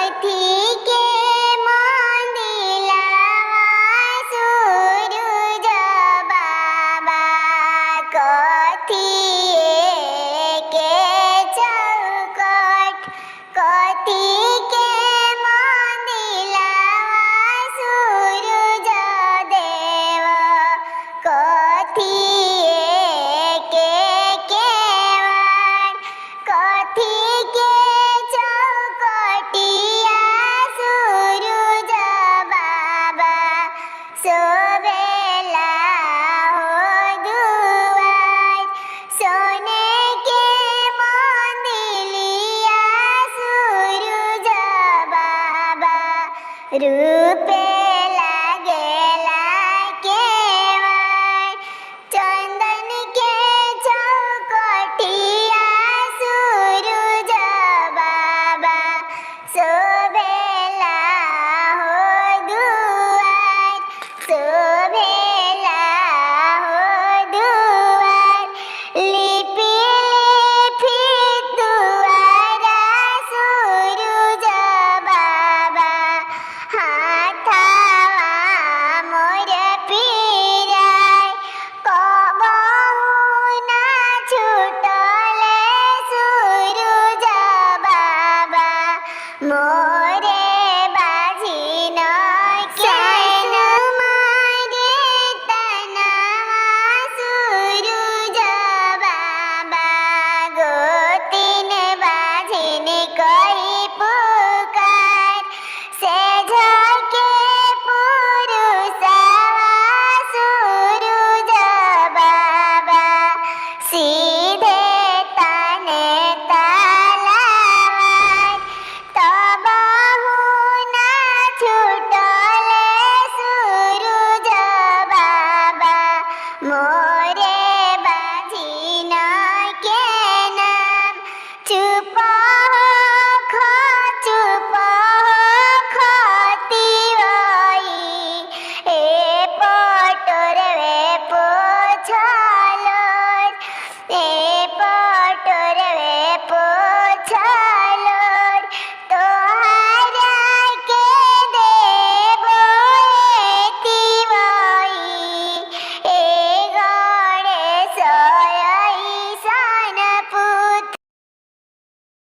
कथी के मंदिलवा सूरज बाबा कथिए के चौखट कथी के मंदिलवा सूरज देव कथिए के केवट कथी के चौखटिया सूरज बाबा सोवेला हो दुआर सोने के मंदिलिया सूरज बाबा रूपे लागेला केवट चंदन के चौखटिया सूरज बाबा शोभेला हो दुआर शोभेला हो दुआर लिपि लिपि दुआरा सूरज बाबा हाथवा मोर पीराय कबहु ना छूटले सूरज बाबा मोर